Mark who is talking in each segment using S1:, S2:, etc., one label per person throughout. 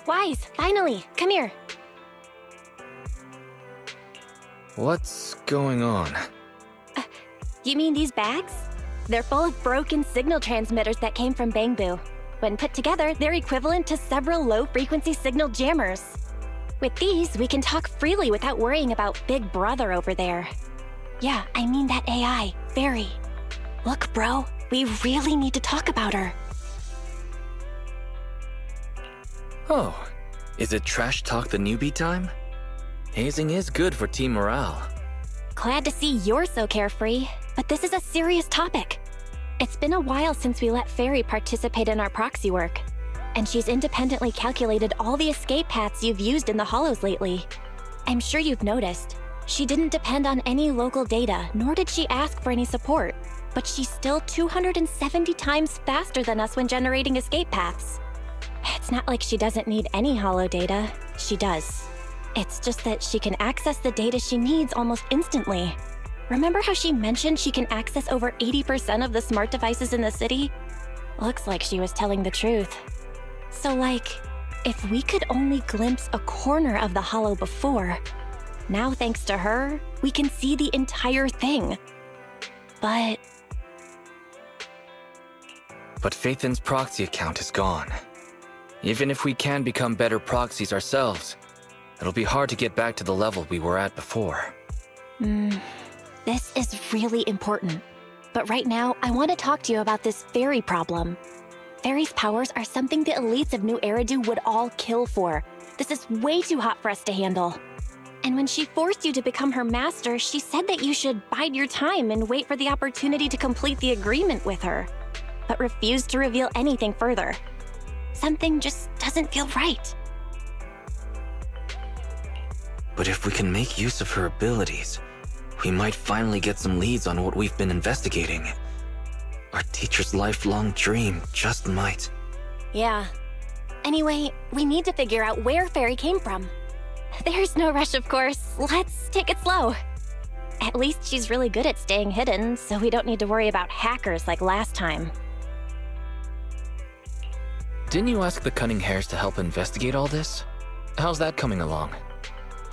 S1: Wise, finally, come here.
S2: What's going on?
S1: You mean these bags? They're full of broken signal transmitters that came from Bangbu. When put together, they're equivalent to several low-frequency signal jammers. With these, we can talk freely without worrying about Big Brother over there. Yeah, I mean that AI, Fairy. Look, bro, we really need to talk about her.
S2: Oh, is it trash talk the newbie time? Hazing is good for team morale.
S1: Glad to see you're so carefree, but this is a serious topic. It's been a while since we let Fairy participate in our proxy work, and she's independently calculated all the escape paths you've used in the Hollows lately. I'm sure you've noticed. She didn't depend on any local data, nor did she ask for any support, but she's still 270 times faster than us when generating escape paths. It's not like she doesn't need any Hollow data. She does. It's just that she can access the data she needs almost instantly. Remember how she mentioned she can access over 80% of the smart devices in the city? Looks like she was telling the truth. So if we could only glimpse a corner of the Hollow before, now thanks to her, we can see the entire thing. But
S2: Phaethan's proxy account is gone. Even if we can become better proxies ourselves, it'll be hard to get back to the level we were at before.
S1: This is really important. But right now, I want to talk to you about this Fairy problem. Fairy's powers are something the elites of New Eridu would all kill for. This is way too hot for us to handle. And when she forced you to become her master, she said that you should bide your time and wait for the opportunity to complete the agreement with her, but refused to reveal anything further. Something just doesn't feel right.
S2: But if we can make use of her abilities, we might finally get some leads on what we've been investigating. Our teacher's lifelong dream just might.
S1: Yeah. Anyway, we need to figure out where Fairy came from. There's no rush, of course. Let's take it slow. At least she's really good at staying hidden, so we don't need to worry about hackers like last time.
S2: Didn't you ask the Cunning Hares to help investigate all this? How's that coming along?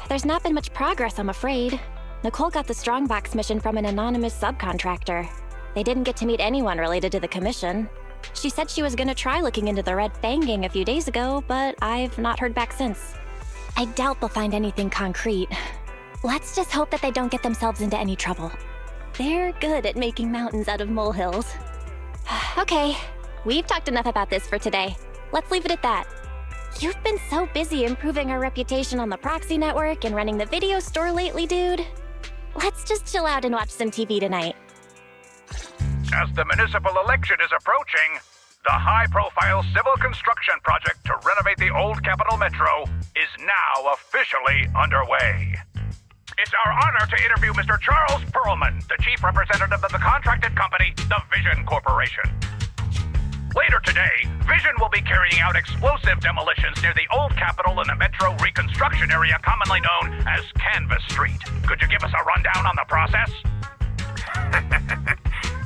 S1: There's not been much progress, I'm afraid. Nicole got the Strongbox mission from an anonymous subcontractor. They didn't get to meet anyone related to the commission. She said she was gonna try looking into the Red Fang gang a few days ago, but I've not heard back since. I doubt they'll find anything concrete. Let's just hope that they don't get themselves into any trouble. They're good at making mountains out of molehills. Okay, we've talked enough about this for today. Let's leave it at that. You've been so busy improving our reputation on the proxy network and running the video store lately, dude. Let's just chill out and watch some TV tonight.
S3: As the municipal election is approaching, the high-profile civil construction project to renovate the old Capital Metro is now officially underway. It's our honor to interview Mr. Charles Perlman, the chief representative of the contracted company, the Vision Corporation. Later today, Vision will be carrying out explosive demolitions near the old Capitol in the Metro reconstruction area commonly known as Canvas Street. Could you give us a rundown on the process?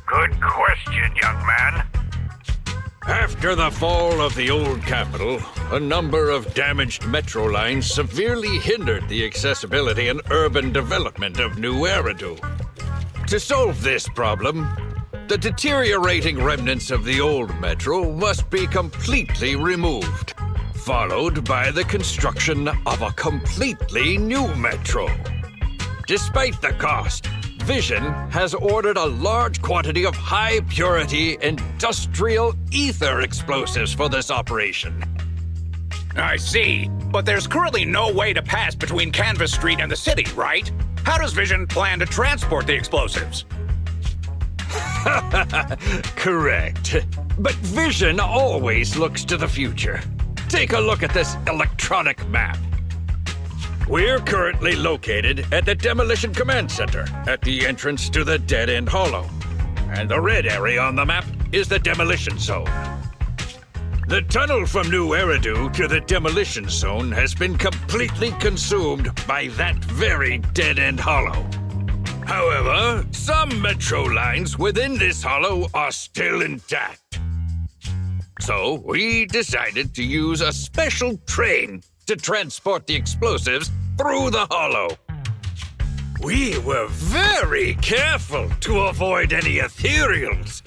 S3: Good question, young man.
S4: After the fall of the old Capitol, a number of damaged metro lines severely hindered the accessibility and urban development of New Eridu. To solve this problem, the deteriorating remnants of the old metro must be completely removed, followed by the construction of a completely new metro. Despite the cost, Vision has ordered a large quantity of high-purity industrial ether explosives for this operation.
S3: I see, but there's currently no way to pass between Canvas Street and the city, right? How does Vision plan to transport the explosives?
S4: Correct. But Vision always looks to the future. Take a look at this electronic map. We're currently located at the Demolition Command Center, at the entrance to the Dead-End Hollow. And the red area on the map is the Demolition Zone. The tunnel from New Eridu to the Demolition Zone has been completely consumed by that very Dead-End Hollow. However, some metro lines within this hollow are still intact. So we decided to use a special train to transport the explosives through the hollow. We were very careful to avoid any ethereals,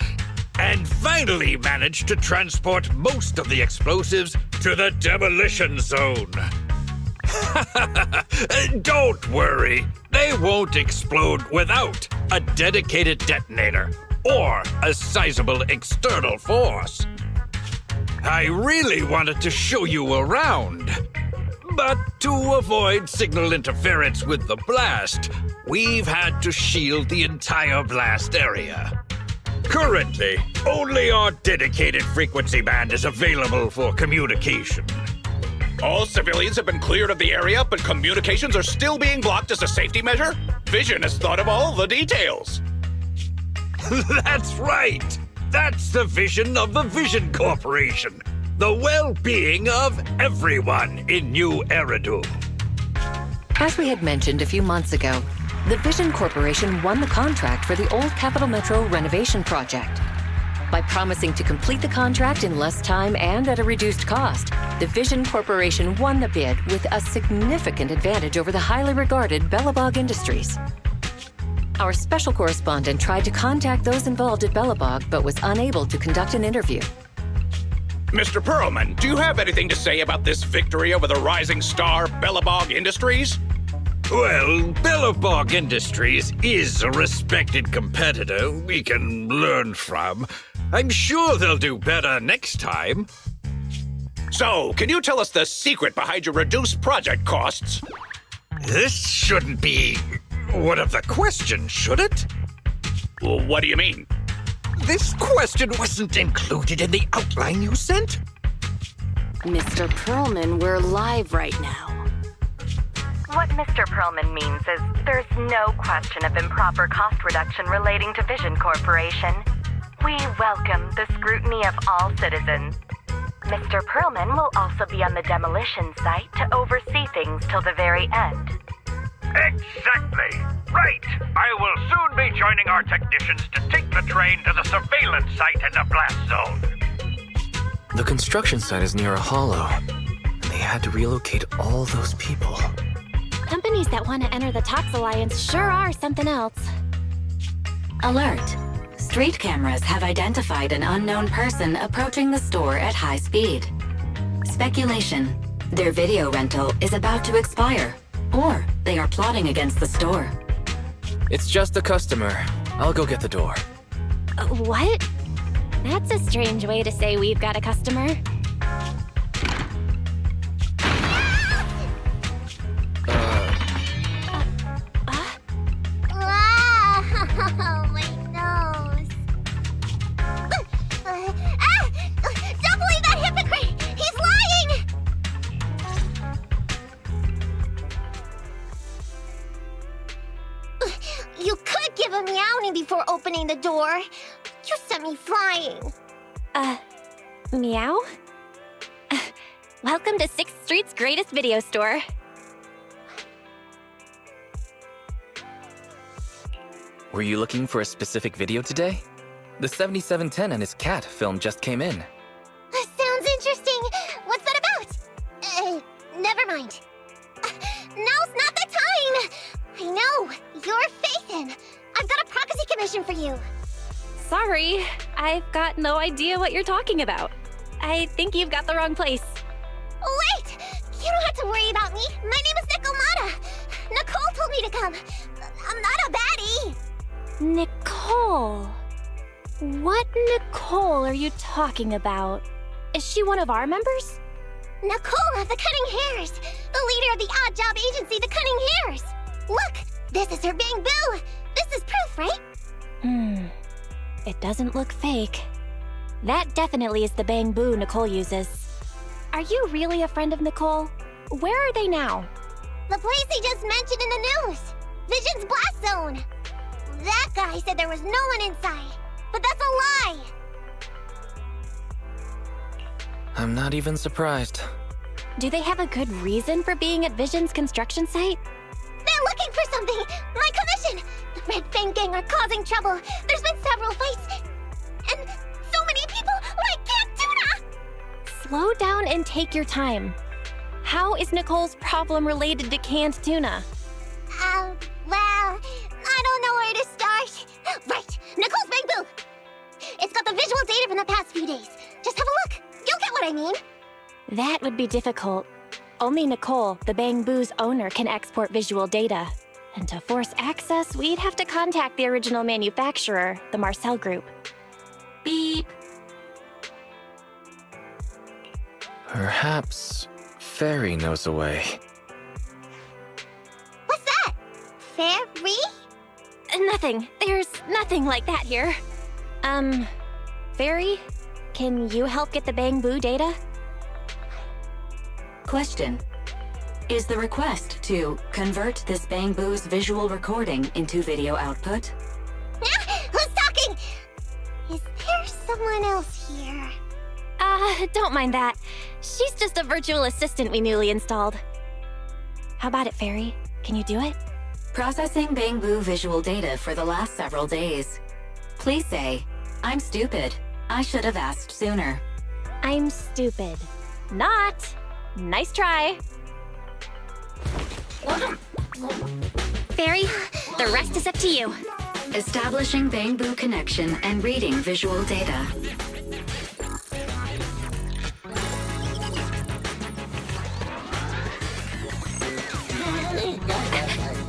S4: and finally managed to transport most of the explosives to the demolition zone. Don't worry, they won't explode without a dedicated detonator or a sizable external force. I really wanted to show you around, but to avoid signal interference with the blast, we've had to shield the entire blast area. Currently, only our dedicated frequency band is available for communication.
S3: All civilians have been cleared of the area, but communications are still being blocked as a safety measure? Vision has thought of all the details.
S4: That's right! That's the vision of the Vision Corporation. The well-being of everyone in New Eridu.
S5: As we had mentioned a few months ago, the Vision Corporation won the contract for the Old Capital Metro renovation project. By promising to complete the contract in less time and at a reduced cost, the Vision Corporation won the bid with a significant advantage over the highly regarded Bellabog Industries. Our special correspondent tried to contact those involved at Bellabog, but was unable to conduct an interview.
S3: Mr. Perlman, do you have anything to say about this victory over the rising star Bellabog Industries?
S4: Well, Bellabog Industries is a respected competitor we can learn from. I'm sure they'll do better next time.
S3: So, can you tell us the secret behind your reduced project costs?
S4: This shouldn't be one of the questions, should it?
S3: What do you mean?
S4: This question wasn't included in the outline you sent?
S6: Mr. Perlman, we're live right now.
S7: What Mr. Perlman means is there's no question of improper cost reduction relating to Vision Corporation. We welcome the scrutiny of all citizens. Mr. Perlman will also be on the demolition site to oversee things till the very end.
S3: Exactly. Right. I will soon be joining our technicians to take the train to the surveillance site in the blast zone.
S2: The construction site is near a hollow, and they had to relocate all those people.
S1: Companies that want to enter the Tox Alliance sure are something else.
S8: Alert! Street cameras have identified an unknown person approaching the store at high speed. Speculation. Their video rental is about to expire, or they are plotting against the store.
S2: It's just a customer. I'll go get the door.
S1: What? That's a strange way to say we've got a customer.
S9: Oh, my nose. Don't believe that hypocrite! He's lying! You could give a meowing before opening the door. You sent me flying.
S1: Meow? Welcome to 6th Street's greatest video store.
S2: Were you looking for a specific video today? The 7710 and his cat film just came in.
S9: Sounds interesting. What's that about? Never mind. Now's not the time. I know. You're Faithin. I've got a prophecy commission for you.
S1: Sorry, I've got no idea what you're talking about. I think you've got the wrong place.
S9: Wait! You don't have to worry about me. My name is Nicole. Nicole told me to come. I'm not a baddie.
S1: Nicole. What Nicole are you talking about? Is she one of our members?
S9: Nicole of the Cunning Hares, the leader of the odd job agency, the Cunning Hares. Look, this is her bang boo. This is proof, right?
S1: It doesn't look fake. That definitely is the bang boo Nicole uses. Are you really a friend of Nicole? Where are they now?
S9: The place he just mentioned in the news. Vision's blast zone. That guy said there was no one inside, but that's a lie.
S2: I'm not even surprised.
S1: Do they have a good reason for being at Vision's construction site?
S9: They're looking for something. My commission. The Red Fang Gang are causing trouble. There's been several fights. And so many people like Cat Tuna.
S1: Slow down and take your time. How is Nicole's problem related to canned tuna?
S9: Well, I don't know where to start. Right, Nicole's Bang Boo! It's got the visual data from the past few days. Just have a look. You'll get what I mean.
S1: That would be difficult. Only Nicole, the Bang Boo's owner, can export visual data. And to force access, we'd have to contact the original manufacturer, the Marcel Group.
S8: Beep.
S2: Perhaps Fairy knows a way.
S9: What's that? Fairy?
S1: Nothing. There's nothing like that here. Fairy? Can you help get the Bang Boo data?
S8: Question. Is the request to convert this Bang Boo's visual recording into video output?
S9: Who's talking? Is there someone else here?
S1: Don't mind that. She's just a virtual assistant we newly installed. How about it, Fairy? Can you do it?
S8: Processing Bang Boo visual data for the last several days. Please say, I'm stupid. I should have asked sooner.
S1: I'm stupid. Not. Nice try. Fairy, the rest is up to you.
S8: Establishing Bang Boo connection and reading visual data.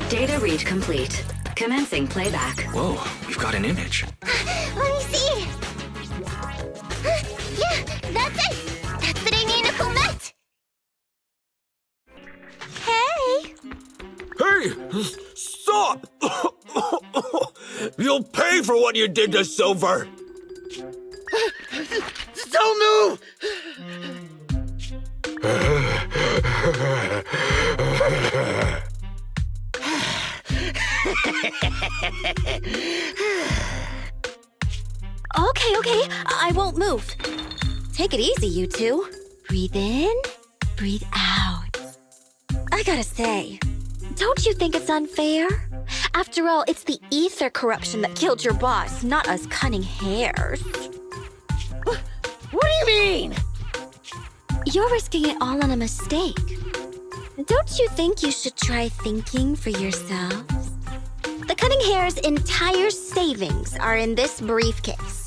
S8: Data read complete. Commencing playback.
S2: Whoa, we've got an image.
S9: Let me see. Yeah, that's it. That's the day me and Nicole met. Hey.
S10: Hey! Stop! You'll pay for what you did to Silver! Don't move!
S1: Okay, I won't move. Take it easy, you two. Breathe in, breathe out. I gotta say, don't you think it's unfair? After all, it's the ether corruption that killed your boss, not us Cunning Hares.
S10: What do you mean?
S1: You're risking it all on a mistake. Don't you think you should try thinking for yourselves? The Cunning Hare's entire savings are in this briefcase.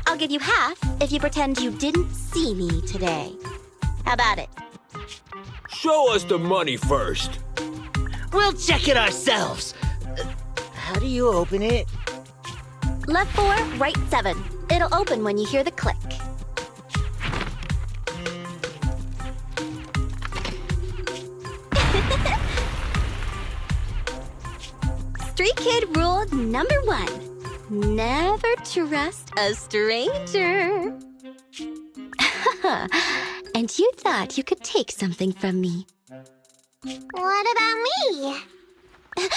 S1: I'll give you half if you pretend you didn't see me today. How about it?
S10: Show us the money first.
S11: We'll check it ourselves. How do you open it?
S1: Left 4, right 7. It'll open when you hear the click. Street Kid rule number 1. Never trust a stranger. And you thought you could take something from me.
S9: What about me?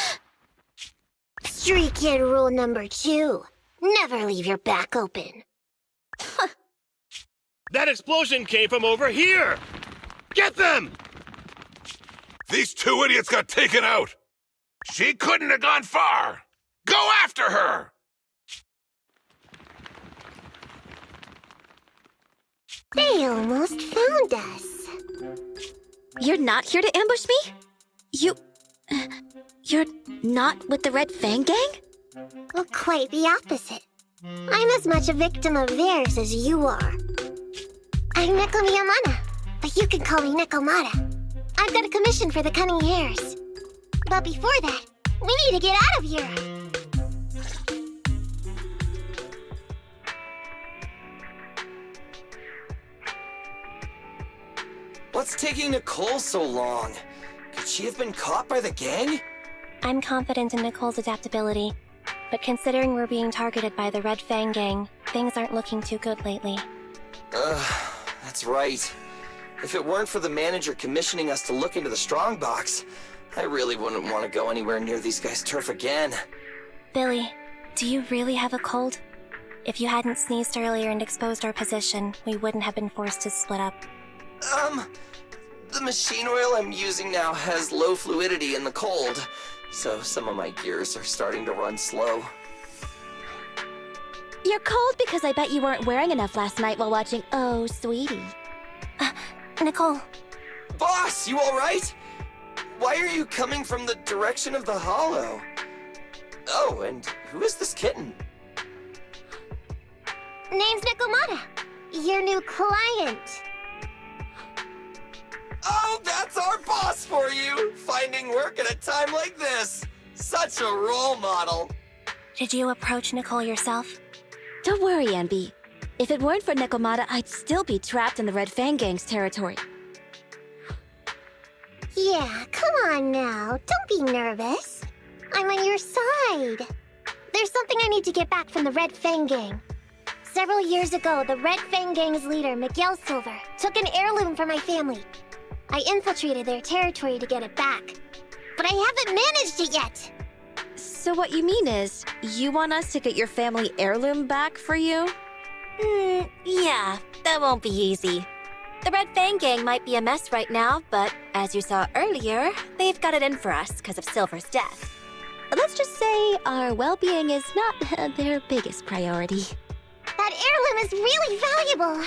S9: Street Kid rule number 2. Never leave your back open.
S12: That explosion came from over here! Get them!
S3: These two idiots got taken out! She couldn't have gone far! Go after her!
S9: They almost found us.
S1: You're not here to ambush me? You're not with the Red Fang Gang?
S9: Well, quite the opposite. I'm as much a victim of theirs as you are. I'm Neko Miyamana, but you can call me Nekomata. I've got a commission for the Cunning Hares. But before that, we need to get out of here.
S13: What's taking Nicole so long? Could she have been caught by the gang?
S1: I'm confident in Nicole's adaptability, but considering we're being targeted by the Red Fang Gang, things aren't looking too good lately.
S13: That's right. If it weren't for the manager commissioning us to look into the strongbox, I really wouldn't want to go anywhere near these guys' turf again.
S1: Billy, do you really have a cold? If you hadn't sneezed earlier and exposed our position, we wouldn't have been forced to split up.
S13: The machine oil I'm using now has low fluidity in the cold, so some of my gears are starting to run slow.
S1: You're cold because I bet you weren't wearing enough last night while watching Oh, Sweetie. Nicole.
S13: Boss, you alright? Why are you coming from the direction of the hollow? Oh, and who is this kitten?
S9: Name's Nikomata. Your new client.
S13: Oh, that's our boss for you! Finding work at a time like this! Such a role model!
S1: Did you approach Nicole yourself?
S14: Don't worry, Anby. If it weren't for Nikomata, I'd still be trapped in the Red Fang Gang's territory.
S9: Yeah, come on now. Don't be nervous. I'm on your side. There's something I need to get back from the Red Fang Gang. Several years ago, the Red Fang Gang's leader, Miguel Silver, took an heirloom from my family. I infiltrated their territory to get it back. But I haven't managed it yet.
S14: So what you mean is, you want us to get your family heirloom back for you?
S1: Yeah, that won't be easy. The Red Fang Gang might be a mess right now, but as you saw earlier, they've got it in for us because of Silver's death.
S14: Let's just say our well-being is not their biggest priority.
S9: That heirloom is really valuable.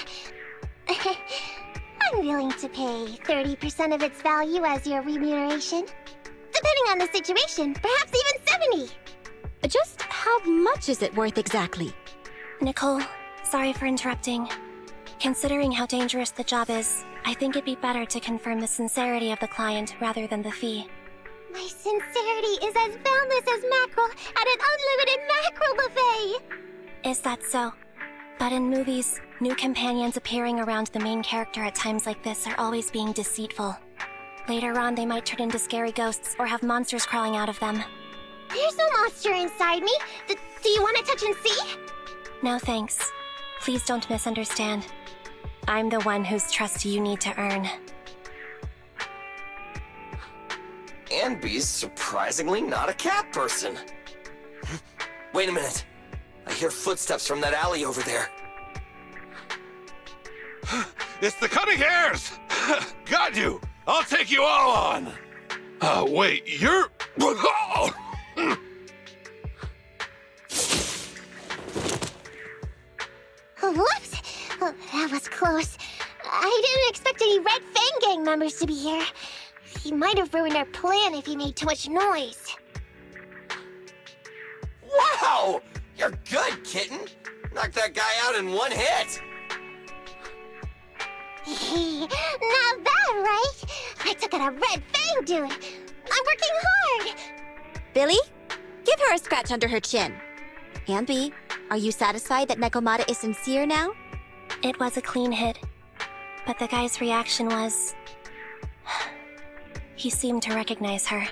S9: I'm willing to pay 30% of its value as your remuneration. Depending on the situation, perhaps even 70.
S14: Just how much is it worth exactly?
S1: Nicole, sorry for interrupting. Considering how dangerous the job is, I think it'd be better to confirm the sincerity of the client rather than the fee.
S9: My sincerity is as boundless as mackerel at an unlimited mackerel buffet!
S1: Is that so? But in movies, new companions appearing around the main character at times like this are always being deceitful. Later on, they might turn into scary ghosts or have monsters crawling out of them.
S9: There's no monster inside me. Do you want to touch and see?
S1: No thanks. Please don't misunderstand. I'm the one whose trust you need to earn.
S13: Anby's surprisingly not a cat person. Wait a minute. I hear footsteps from that alley over there.
S12: It's the Cunning Hares! Got you! I'll take you all on! Wait, you're...
S9: Whoops! Oh, that was close. I didn't expect any Red Fang Gang members to be here. He might have ruined our plan if he made too much noise.
S13: Wow! You're good, kitten! Knocked that guy out in one hit!
S9: Not bad, right? I took out a Red Fang dude. I'm working hard!
S14: Billy, give her a scratch under her chin. Anby, are you satisfied that Nikomata is sincere now?
S1: It was a clean hit. But the guy's reaction was... he seemed to recognize her.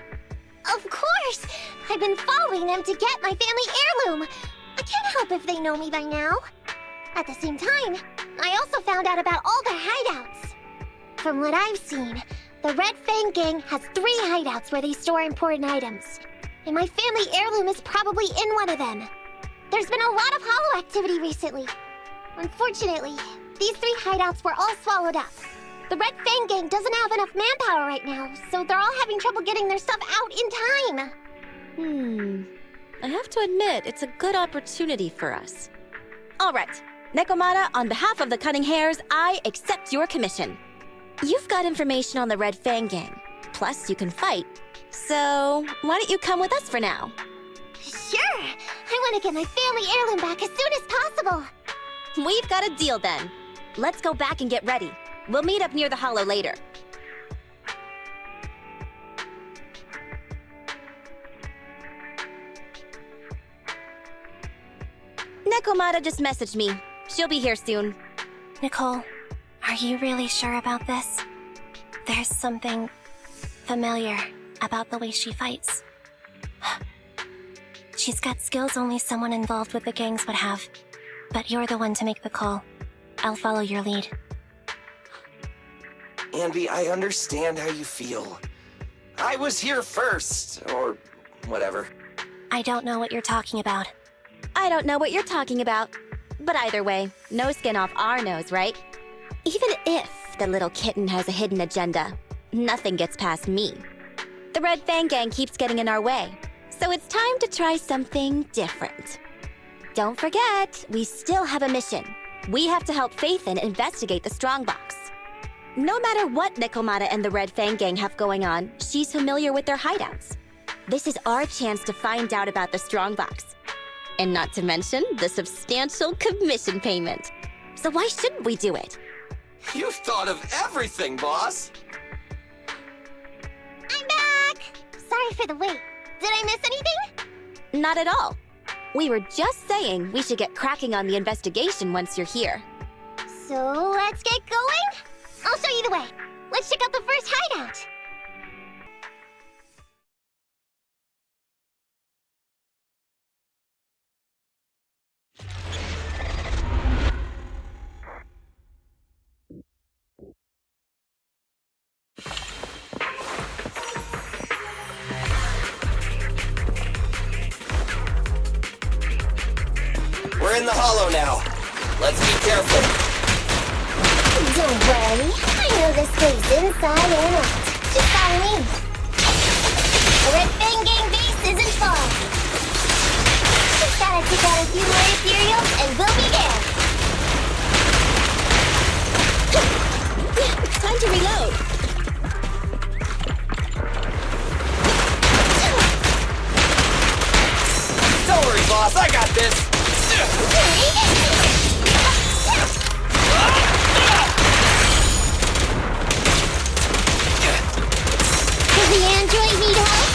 S9: Of course! I've been following them to get my family heirloom. I can't help if they know me by now. At the same time, I also found out about all their hideouts. From what I've seen, the Red Fang Gang has 3 hideouts where they store important items. And my family heirloom is probably in one of them. There's been a lot of hollow activity recently. Unfortunately, these 3 hideouts were all swallowed up. The Red Fang Gang doesn't have enough manpower right now, so they're all having trouble getting their stuff out in time.
S14: I have to admit, it's a good opportunity for us. All right, Nikomata, on behalf of the Cunning Hares, I accept your commission. You've got information on the Red Fang Gang, plus you can fight. So, why don't you come with us for now?
S9: Sure! I want to get my family heirloom back as soon as possible!
S14: We've got a deal then. Let's go back and get ready. We'll meet up near the hollow later. Nikomata just messaged me. She'll be here soon.
S1: Nicole, are you really sure about this? There's something familiar about the way she fights. She's got skills only someone involved with the gangs would have. But you're the one to make the call. I'll follow your lead.
S13: Anby, I understand how you feel. I was here first, or whatever.
S1: I don't know what you're talking about.
S14: I don't know what you're talking about. But either way, no skin off our nose, right? Even if the little kitten has a hidden agenda, nothing gets past me. The Red Fang Gang keeps getting in our way, so it's time to try something different. Don't forget, we still have a mission. We have to help Faithin investigate the strongbox. No matter what Nikomata and the Red Fang Gang have going on, she's familiar with their hideouts. This is our chance to find out about the Strongbox. And not to mention the substantial commission payment. So why shouldn't we do it?
S13: You've thought of everything, boss!
S9: I'm back! Sorry for the wait. Did I miss anything?
S14: Not at all. We were just saying we should get cracking on the investigation once you're here.
S9: So let's get going? I'll show you the way. Let's check out the first hideout.
S13: We're in the hollow now. Let's be careful.
S9: Don't worry. I know this place inside and out. Just follow me. The Red Fang Gang base isn't far. Just gotta take out a few more ethereals and we'll be there.
S14: Time to reload.
S13: Don't worry, boss. I got this.
S9: Does the android need help?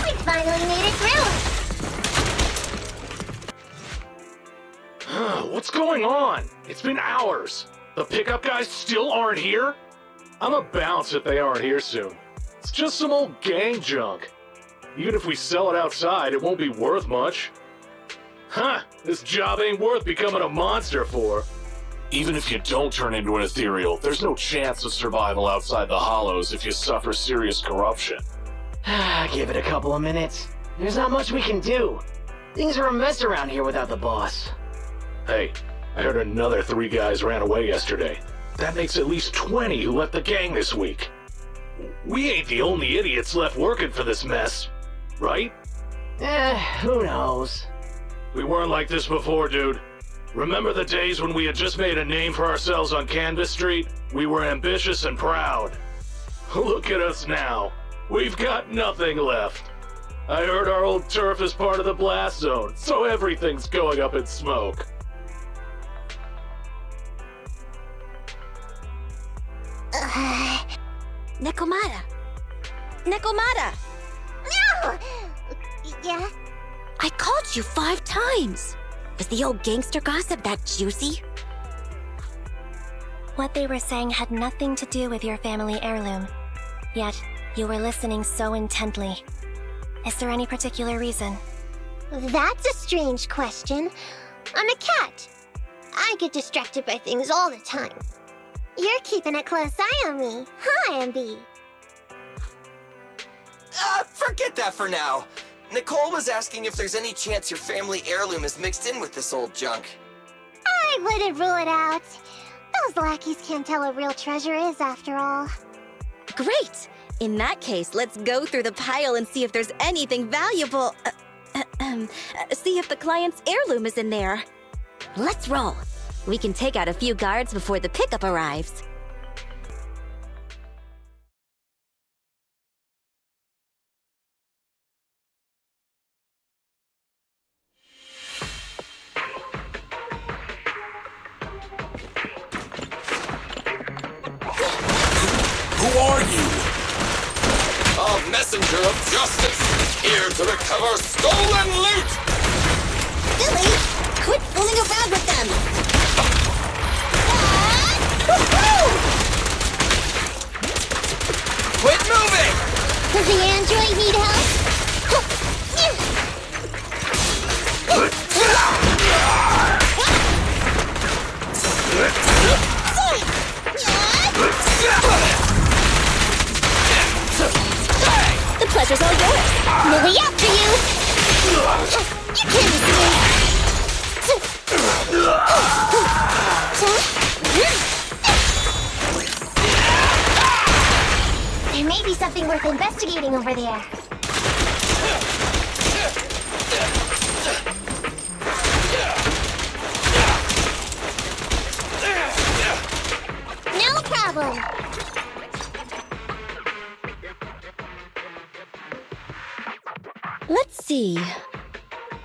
S9: We finally made it through.
S15: What's going on? It's been hours. The pickup guys still aren't here? I'ma bounce if they aren't here soon. It's just some old gang junk. Even if we sell it outside, it won't be worth much. Huh, this job ain't worth becoming a monster for. Even if you don't turn into an ethereal, there's no chance of survival outside the hollows if you suffer serious corruption.
S11: Give it a couple of minutes. There's not much we can do. Things are a mess around here without the boss.
S15: Hey, I heard another 3 guys ran away yesterday. That makes at least 20 who left the gang this week. We ain't the only idiots left working for this mess, right?
S11: Who knows?
S15: We weren't like this before, dude. Remember the days when we had just made a name for ourselves on Canvas Street? We were ambitious and proud. Look at us now. We've got nothing left. I heard our old turf is part of the blast zone, so everything's going up in smoke.
S14: Nikomata! Nikomata!
S9: No! Yeah?
S14: I called you 5 times! Is the old gangster gossip that juicy?
S1: What they were saying had nothing to do with your family heirloom. Yet, you were listening so intently. Is there any particular reason?
S9: That's a strange question. I'm a cat. I get distracted by things all the time. You're keeping a close eye on me, huh, MB?
S13: Forget that for now. Nicole was asking if there's any chance your family heirloom is mixed in with this old junk.
S9: I wouldn't rule it out. Those lackeys can't tell what real treasure is, after all.
S14: Great! In that case, let's go through the pile and see if there's anything valuable. See if the client's heirloom is in there. Let's roll. We can take out a few guards before the pickup arrives.
S10: Who are you?
S13: A messenger of justice, here to recover stolen loot!
S14: Billy, quit fooling around with them!
S13: Quit moving!
S9: Does the android need help?
S14: The pleasure's all yours.
S9: Lily after you! You can't escape! There may be something worth investigating over there. problem.
S14: Let's see.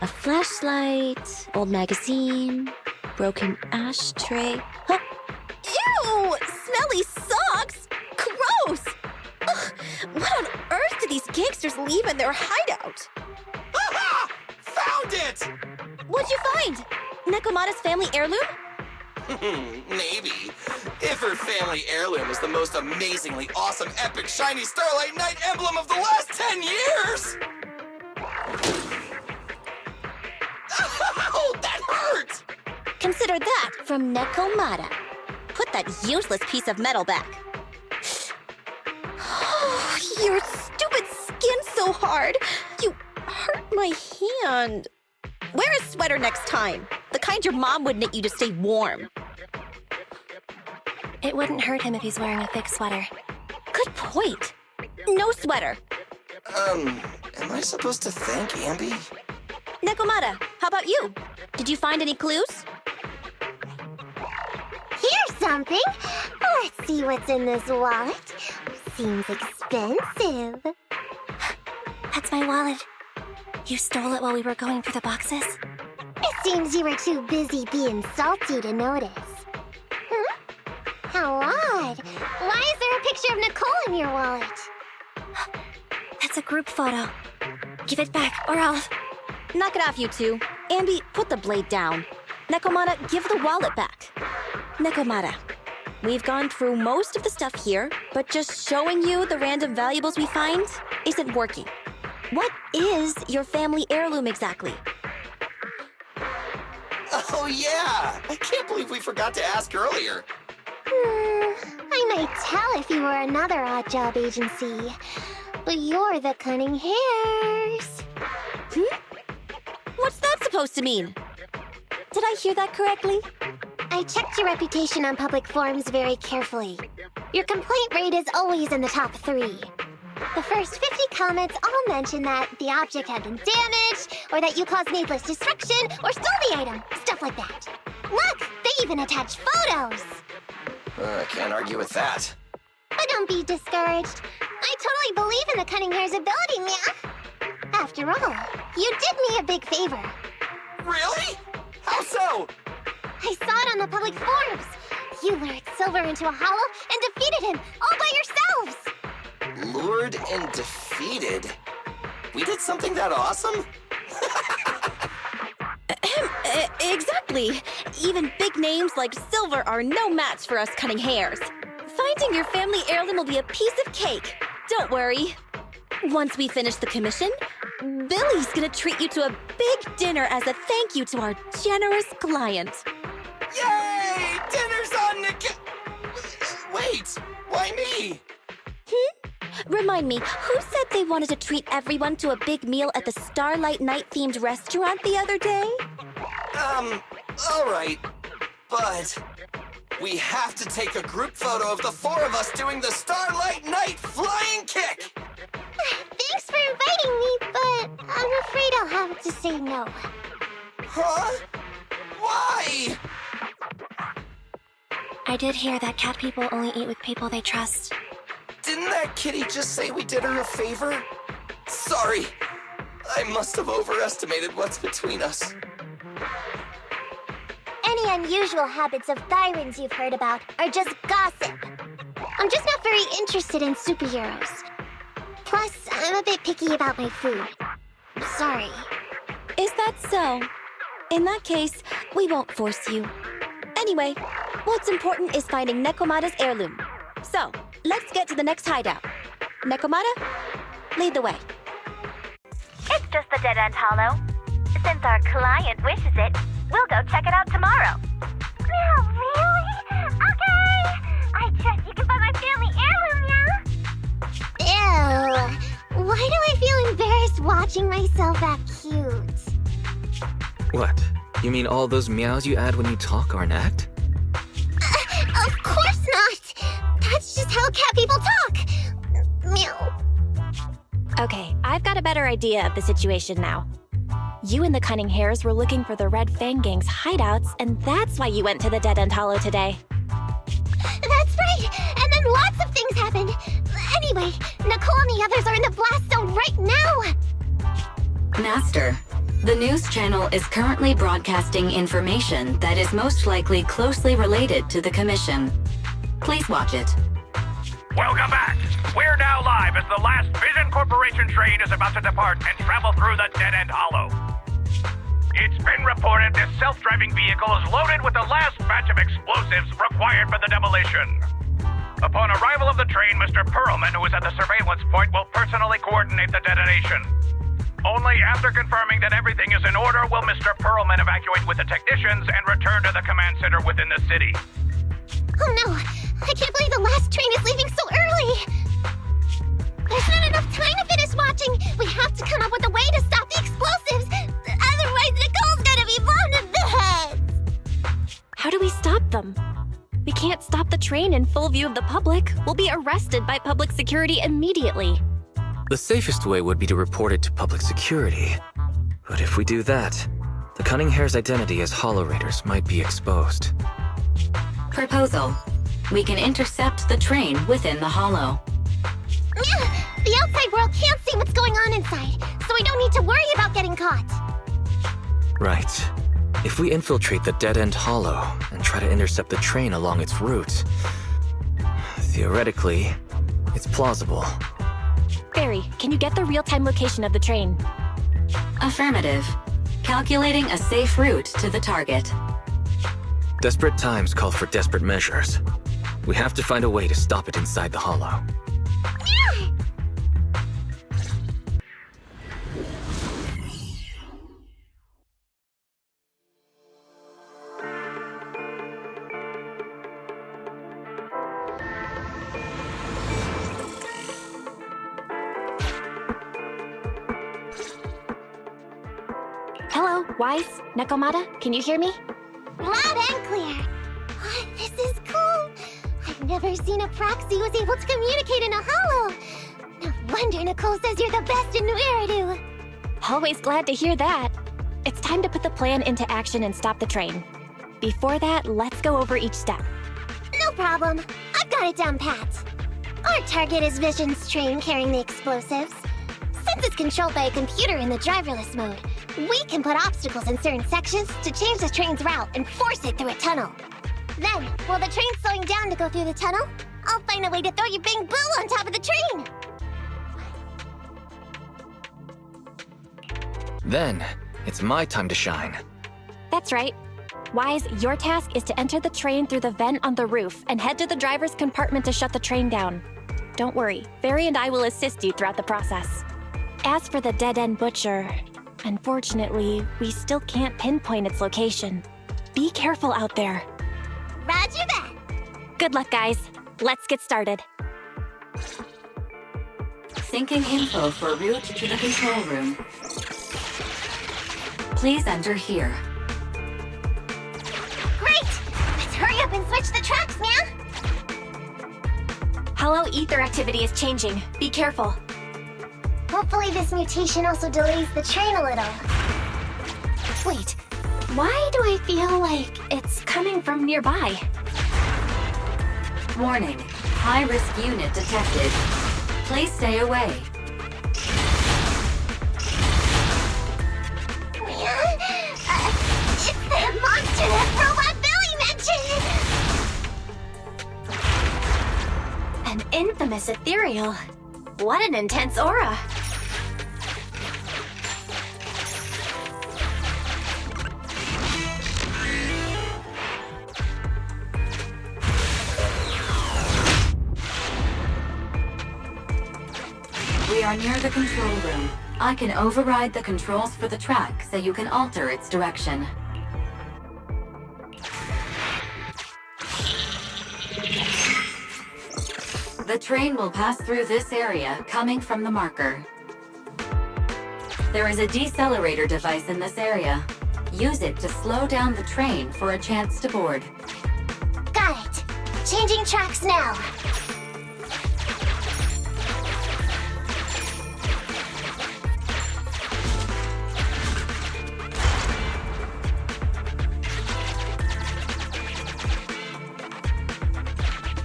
S14: A flashlight, old magazine, broken ashtray. Huh? Ew! Smelly socks! Gross! Ugh, what on earth did these gangsters leave in their hideout?
S13: Aha! Found it!
S14: What'd you find? Nekomata's family heirloom?
S13: Maybe. If her family heirloom is the most amazingly awesome, epic, shiny Starlight Knight emblem of the last 10 years! Oh, that hurt!
S14: Consider that from Nekomata. Put that useless piece of metal back. Your stupid skin's so hard. You hurt my hand. Wear a sweater next time. The kind your mom would knit you to stay warm.
S1: It wouldn't hurt him if he's wearing a thick sweater.
S14: Good point. No sweater.
S13: Am I supposed to thank Ambi?
S14: Nekomata, how about you? Did you find any clues?
S9: Here's something. Let's see what's in this wallet. Seems expensive.
S1: That's my wallet. You stole it while we were going through the boxes?
S9: It seems you were too busy being salty to notice. How odd. Why is there a picture of Nicole in your wallet?
S1: That's a group photo. Give it back, or I'll...
S14: Knock it off, you two. Ambi, put the blade down. Nekomata, give the wallet back. Nekomata, we've gone through most of the stuff here, but just showing you the random valuables we find isn't working. What is your family heirloom exactly?
S13: Oh yeah! I can't believe we forgot to ask earlier.
S9: I might tell if you were another odd job agency, but you're the Cunning Hares.
S14: What's that supposed to mean? Did I hear that correctly?
S9: I checked your reputation on public forums very carefully. Your complaint rate is always in the top 3. The first 50 comments all mention that the object had been damaged, or that you caused needless destruction, or stole the item. Stuff like that. Look, they even attach photos.
S13: I can't argue with that.
S9: But don't be discouraged. I totally believe in the Cunning Hare's ability, Mia. After all, you did me a big favor.
S13: Really? How so?
S9: I saw it on the public forums. You lured Silver into a hollow and defeated him all by yourselves.
S13: Lured and defeated? We did something that awesome?
S14: Exactly. Even big names like Silver are no match for us Cunning Hares. Finding your family heirloom will be a piece of cake. Don't worry. Once we finish the commission, Billy's gonna treat you to a big dinner as a thank you to our generous client.
S13: Yay! Dinner's on Wait, why me?
S14: Remind me, who said they wanted to treat everyone to a big meal at the Starlight Night-themed restaurant the other day?
S13: Alright. But we have to take a group photo of the 4 of us doing the Starlight Night flying kick!
S9: Thanks for inviting me, but I'm afraid I'll have to say no.
S13: Huh? Why?
S1: I did hear that cat people only eat with people they trust.
S13: Didn't that kitty just say we did her a favor? Sorry. I must have overestimated what's between us.
S9: Any unusual habits of Thyrans you've heard about are just gossip. I'm just not very interested in superheroes. Plus, I'm a bit picky about my food. Sorry.
S14: Is that so? In that case, we won't force you. Anyway, what's important is finding Nekomata's heirloom. So, let's get to the next hideout. Nekomata, lead the way.
S7: It's just the dead-end hollow. Since our client wishes it, we'll go check it out tomorrow. No, really? Okay! I trust you can find my family heirloom now.
S9: Ew. Why do I feel embarrassed watching myself act cute?
S2: What? You mean all those meows you add when you talk aren't act?
S9: Of course not! That's just how cat people talk! Meow.
S1: Okay, I've got a better idea of the situation now. You and the Cunning Hares were looking for the Red Fang Gang's hideouts, and that's why you went to the Dead End Hollow today.
S9: That's right! Right! And then lots of things happened. Anyway, Nicole and the others are in the blast zone right now!
S8: Master, the news channel is currently broadcasting information that is most likely closely related to the Commission. Please watch it.
S3: Welcome back! We're now live as the last Vision Corporation train is about to depart and travel through the dead-end hollow. It's been reported this self-driving vehicle is loaded with the last batch of explosives required for the demolition. Upon arrival of the train, Mr. Perlman, who is at the surveillance point, will personally coordinate the detonation. Only after confirming that everything is in order will Mr. Perlman evacuate with the technicians and return to the command center within the city.
S9: Oh no! I can't believe the last train is leaving so early! There's not enough time to finish watching! We have to come up with a way to stop the explosives! Otherwise, Nicole's gonna be blown to bits!
S1: How do we stop them? We can't stop the train in full view of the public. We'll be arrested by public security immediately.
S2: The safest way would be to report it to public security. But if we do that, the Cunning Hare's identity as Hollow Raiders might be exposed.
S8: Proposal. We can intercept the train within the hollow.
S9: The outside world can't see what's going on inside, so we don't need to worry about getting caught.
S2: Right. If we infiltrate the dead-end hollow and try to intercept the train along its route, theoretically, it's plausible.
S1: Barry, can you get the real-time location of the train?
S8: Affirmative. Calculating a safe route to the target.
S2: Desperate times call for desperate measures. We have to find a way to stop it inside the hollow.
S1: Hello, Wise, Nekomata, can you hear me?
S9: Loud and clear! Oh, this is cool! I've never seen a proxy who was able to communicate in a hollow! No wonder Nicole says you're the best in New Eridu!
S1: Always glad to hear that. It's time to put the plan into action and stop the train. Before that, let's go over each step.
S9: No problem. I've got it down pat. Our target is Vision's train carrying the explosives. Since it's controlled by a computer in the driverless mode, we can put obstacles in certain sections to change the train's route and force it through a tunnel. Then, while the train's slowing down to go through the tunnel, I'll find a way to throw your bang boo on top of the train!
S2: Then, it's my time to shine.
S1: That's right. Wise, your task is to enter the train through the vent on the roof and head to the driver's compartment to shut the train down. Don't worry, Barry and I will assist you throughout the process. As for the dead-end butcher, unfortunately, we still can't pinpoint its location. Be careful out there.
S9: Roger that!
S1: Good luck, guys. Let's get started.
S8: Syncing info for route to the control room. Please enter here.
S9: Great! Let's hurry up and switch the tracks, man!
S1: Hollow ether activity is changing. Be careful.
S9: Hopefully this mutation also delays the train a little.
S1: Wait, why do I feel like it's coming from nearby?
S8: Warning. High-risk unit detected. Please stay away.
S9: It's the monster that Robot Billy mentioned!
S1: An infamous ethereal. What an intense aura.
S8: We are near the control room. I can override the controls for the track so you can alter its direction. The train will pass through this area, coming from the marker. There is a decelerator device in this area. Use it to slow down the train for a chance to board.
S9: Got it. Changing tracks now.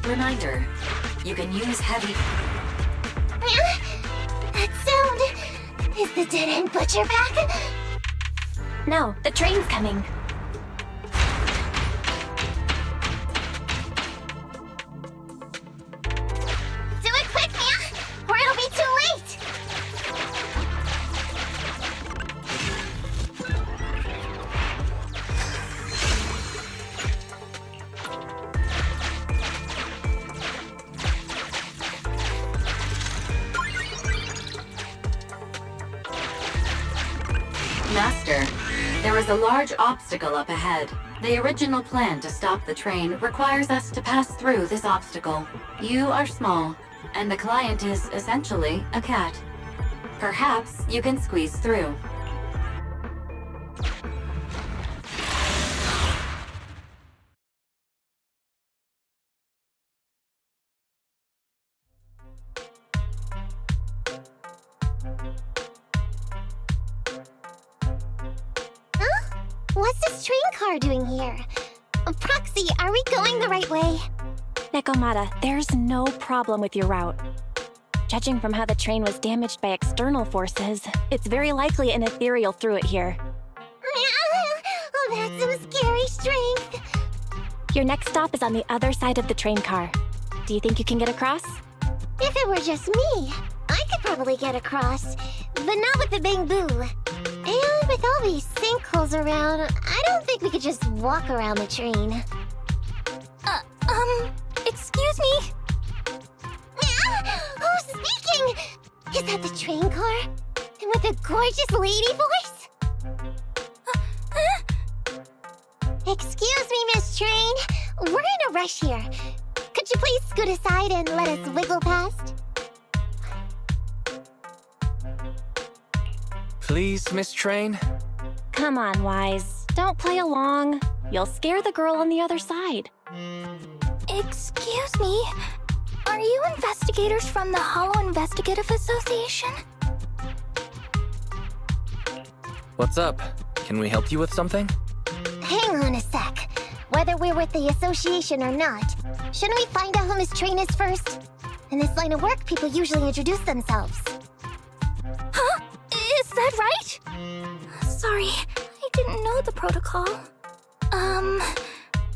S8: Reminder, you can use heavy...
S9: That sound... Is the dead-end butcher back?
S1: No, the train's coming.
S9: Do it quick, Mia, or it'll be too late!
S8: Master, there is a large obstacle up ahead. The original plan to stop the train requires us to pass through this obstacle. You are small, and the client is essentially a cat. Perhaps you can squeeze through.
S9: What's this train car doing here? Proxy, are we going the right way?
S1: Nekomata, there's no problem with your route. Judging from how the train was damaged by external forces, it's very likely an ethereal threw it here.
S9: Oh, that's some scary strength.
S1: Your next stop is on the other side of the train car. Do you think you can get across?
S9: If it were just me, I could probably get across, but not with the bamboo. And with all these sinkholes around, I don't think we could just walk around the train.
S14: Excuse me?
S9: Who's speaking? Is that the train car? And with a gorgeous lady voice? Excuse me, Miss Train. We're in a rush here. Could you please scoot aside and let us wiggle past?
S2: Please, Miss Train?
S1: Come on, Wise. Don't play along. You'll scare the girl on the other side.
S14: Excuse me? Are you investigators from the Hollow Investigative Association?
S2: What's up? Can we help you with something?
S9: Hang on a sec. Whether we're with the association or not, shouldn't we find out who Miss Train is first? In this line of work, people usually introduce themselves.
S14: Huh? Is that right? Sorry, I didn't know the protocol.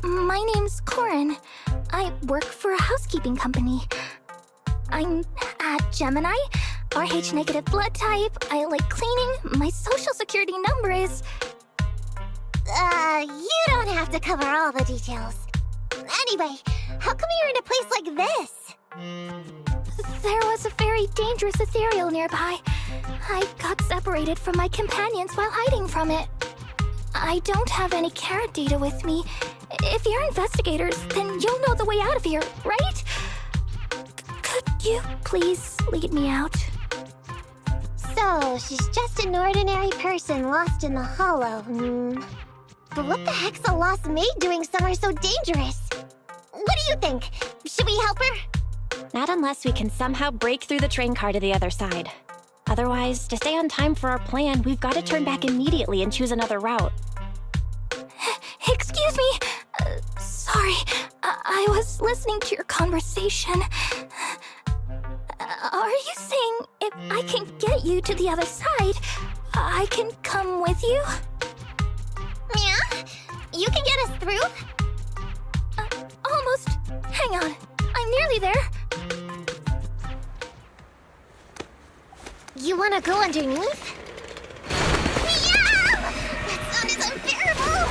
S14: My name's Corin. I work for a housekeeping company. I'm at Gemini, RH negative blood type, I like cleaning, my social security number is...
S9: You don't have to cover all the details. Anyway, how come you're in a place like this?
S14: There was a very dangerous ethereal nearby. I got separated from my companions while hiding from it. I don't have any carrot data with me. If you're investigators, then you'll know the way out of here, right? Could you please lead me out?
S9: So, she's just an ordinary person lost in the Hollow. But what the heck's a lost maid doing somewhere so dangerous? What do you think? Should we help her?
S1: Not unless we can somehow break through the train car to the other side. Otherwise, to stay on time for our plan, we've got to turn back immediately and choose another route.
S14: Excuse me. Sorry, I was listening to your conversation. Are you saying if I can get you to the other side, I can come with you?
S9: Yeah? You can get us through?
S14: Almost. Hang on. I'm nearly there.
S9: You wanna go underneath? Yeah! That sound is unbearable!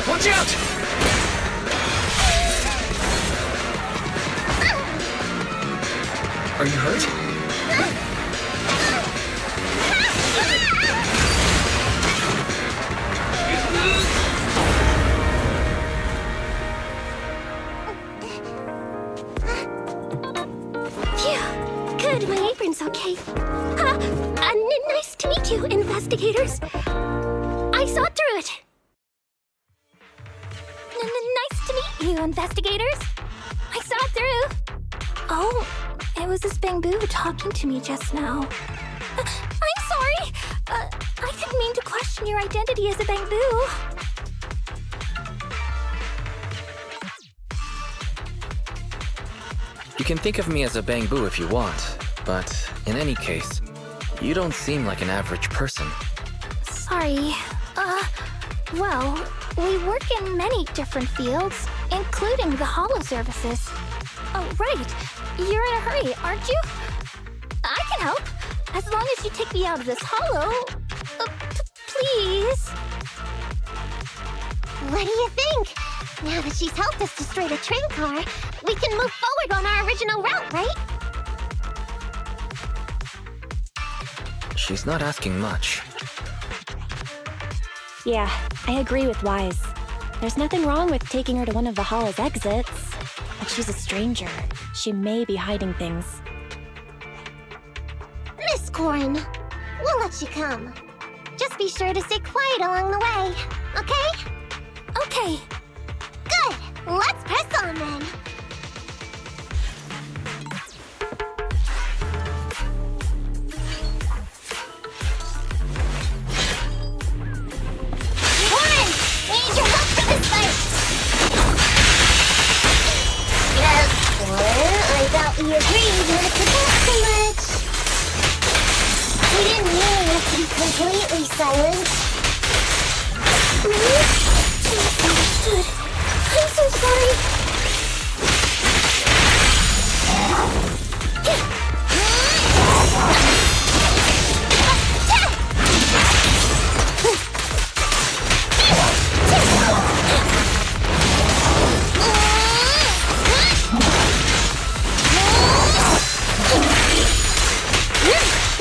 S2: Watch out! Are you hurt?
S14: Good, my apron's okay. Nice to meet you, investigators. I saw through it. Nice to meet you, investigators. I saw through. Oh, it was this bamboo talking to me just now. I'm sorry. I didn't mean to question your identity as a bamboo.
S2: You can think of me as a bamboo if you want, but in any case, you don't seem like an average person.
S14: Sorry. Well, we work in many different fields, including the holo services. Oh, right. You're in a hurry, aren't you? I can help. As long as you take me out of this holo. Please.
S9: What do you think? Now that she's helped us destroy the train car, we can move forward on our original route, right?
S2: She's not asking much.
S1: Yeah, I agree with Wise. There's nothing wrong with taking her to one of the holo's exits. But she's a stranger. She may be hiding things.
S9: Miss Corin, we'll let you come. Just be sure to stay quiet along the way, okay?
S14: Okay.
S9: Good! Let's press on then! Corin! We need your help for this fight! Yes, Corin, I thought we agreed not to talk so much. We didn't mean you to be completely silent. Really? Misunderstood. I'm so sorry.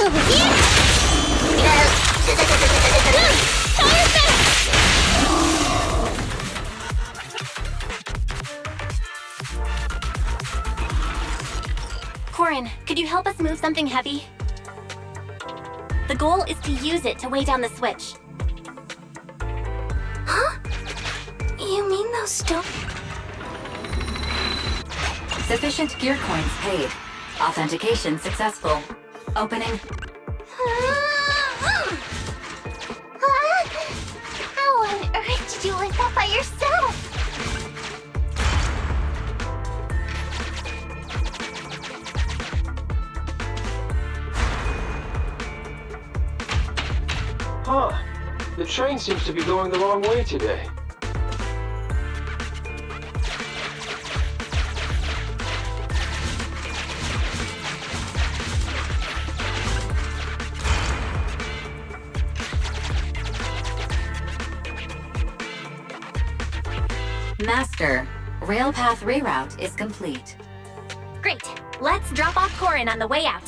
S9: Over here.
S1: Corin, could you help us move something heavy? The goal is to use it to weigh down the switch.
S14: Huh? You mean those stone?
S8: Sufficient gear coins paid. Authentication successful. Opening.
S9: How on earth did you lift that by yourself?
S15: Huh. The train seems to be going the wrong way today.
S8: Master, rail path reroute is complete.
S1: Great. Let's drop off Corin on the way out.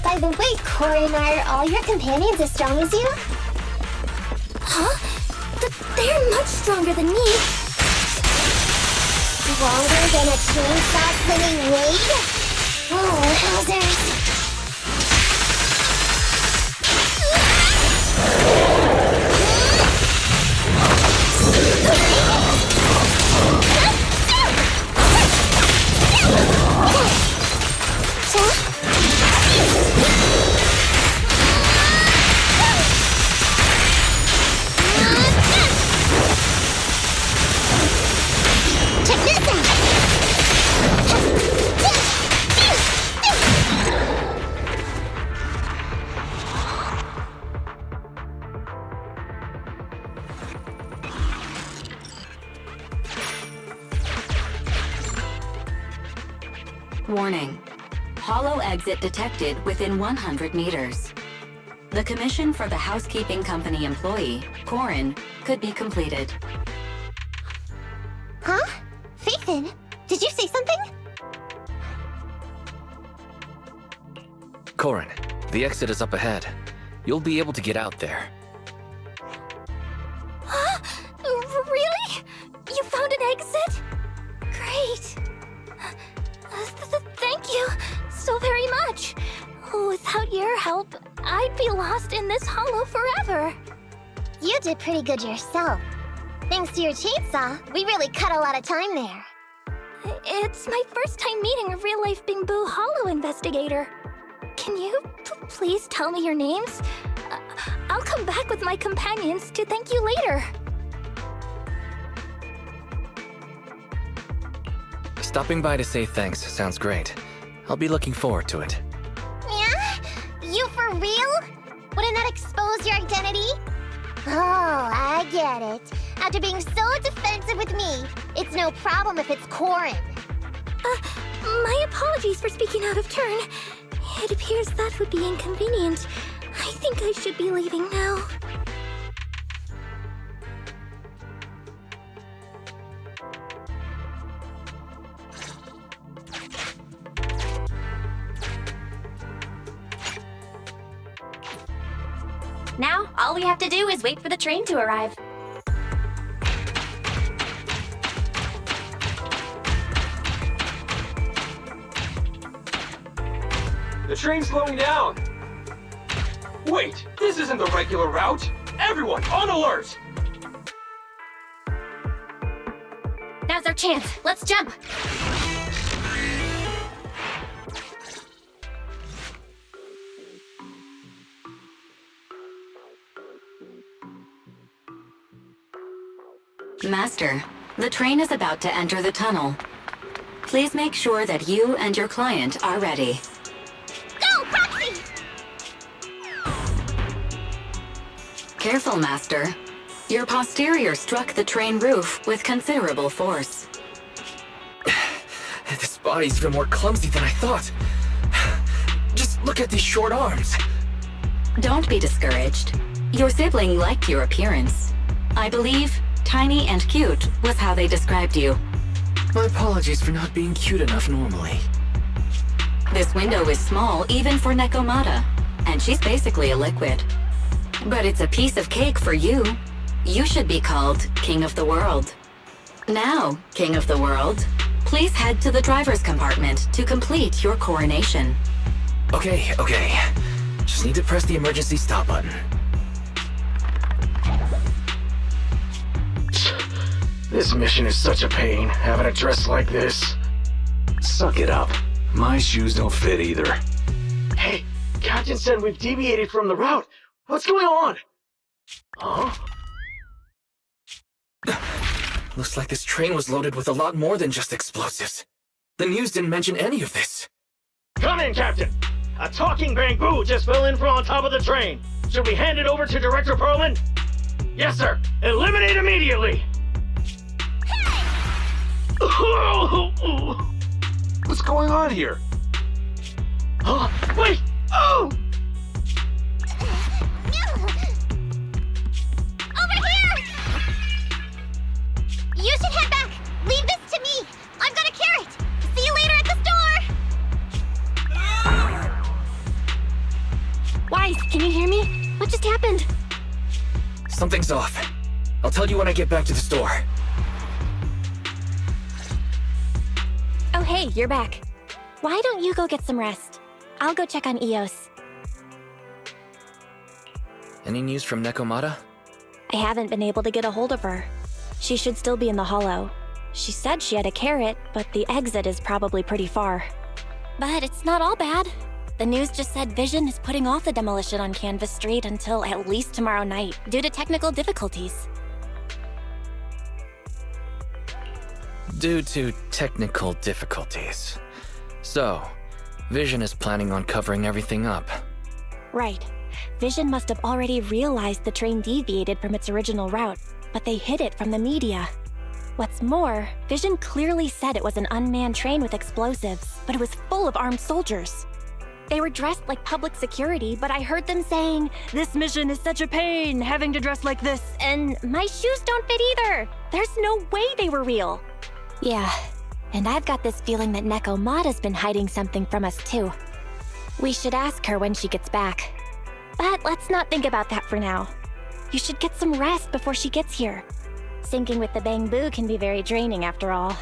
S9: By the way, Corin, are all your companions as strong as you?
S14: Huh? They're much stronger than me.
S9: Stronger than a chainsaw spinning blade? Oh, wowzers. Check this out!
S8: Warning. Hollow exit detected within 100 meters. The commission for the housekeeping company employee, Corin, could be completed.
S9: Huh? Ethan, did you say something?
S2: Corin, the exit is up ahead. You'll be able to get out there.
S14: Huh? Really? You found an exit? Great. Thank you so very much. Without your help, I'd be lost in this hollow forever.
S9: You did pretty good yourself. Thanks to your chainsaw, we really cut a lot of time there.
S14: It's my first time meeting a real-life Bing Boo Hollow investigator. Can you please tell me your names? I'll come back with my companions to thank you later.
S2: Stopping by to say thanks sounds great. I'll be looking forward to it.
S9: Yeah? You for real? Wouldn't that expose your identity? Oh, I get it. After being so defensive with me, it's no problem if it's Corin.
S14: My apologies for speaking out of turn. It appears that would be inconvenient. I think I should be leaving now.
S1: Now, all we have to do is wait for the train to arrive.
S16: The train's slowing down! Wait, this isn't the regular route! Everyone, on alert!
S1: Now's our chance. Let's jump.
S8: Master, the train is about to enter the tunnel. Please make sure that you and your client are ready.
S9: Go, Proxy!
S8: Careful, Master. Your posterior struck the train roof with considerable force.
S2: This body's even more clumsy than I thought. Just look at these short arms.
S8: Don't be discouraged. Your sibling liked your appearance. I believe tiny and cute was how they described you.
S2: My apologies for not being cute enough normally.
S8: This window is small even for Nekomata, and she's basically a liquid. But it's a piece of cake for you. You should be called King of the World. Now, King of the World, please head to the driver's compartment to complete your coronation.
S2: Okay. Just need to press the emergency stop button.
S15: This mission is such a pain, having a dress like this.
S10: Suck it up. My shoes don't fit either.
S15: Hey, Captain said we've deviated from the route. What's going on? Huh?
S2: Looks like this train was loaded with a lot more than just explosives. The news didn't mention any of this.
S15: Come in, Captain! A talking bamboo just fell in from on top of the train. Should we hand it over to Director Perlman? Yes, sir. Eliminate immediately!
S10: What's going on here?
S15: Wait! Oh!
S9: Over here! You should head back. Leave this to me. I've got a carrot. See you later at the store.
S1: Wise, can you hear me? What just happened?
S2: Something's off. I'll tell you when I get back to the store.
S1: Oh hey, you're back. Why don't you go get some rest? I'll go check on Eos.
S2: Any news from Nekomata?
S1: I haven't been able to get a hold of her. She should still be in the hollow. She said she had a carrot, but the exit is probably pretty far. But it's not all bad. The news just said Vision is putting off the demolition on Canvas Street until at least tomorrow night, due to technical difficulties.
S2: Due to technical difficulties. So, Vision is planning on covering everything up.
S1: Right. Vision must have already realized the train deviated from its original route, but they hid it from the media. What's more, Vision clearly said it was an unmanned train with explosives, but it was full of armed soldiers. They were dressed like public security, but I heard them saying, "This mission is such a pain, having to dress like this, and my shoes don't fit either." There's no way they were real. Yeah, And I've got this feeling that Nekomata's been hiding something from us too. We should ask her when she gets back. But let's not think about that for now. You should get some rest before she gets here. Syncing with the Bang Boo can be very draining after all.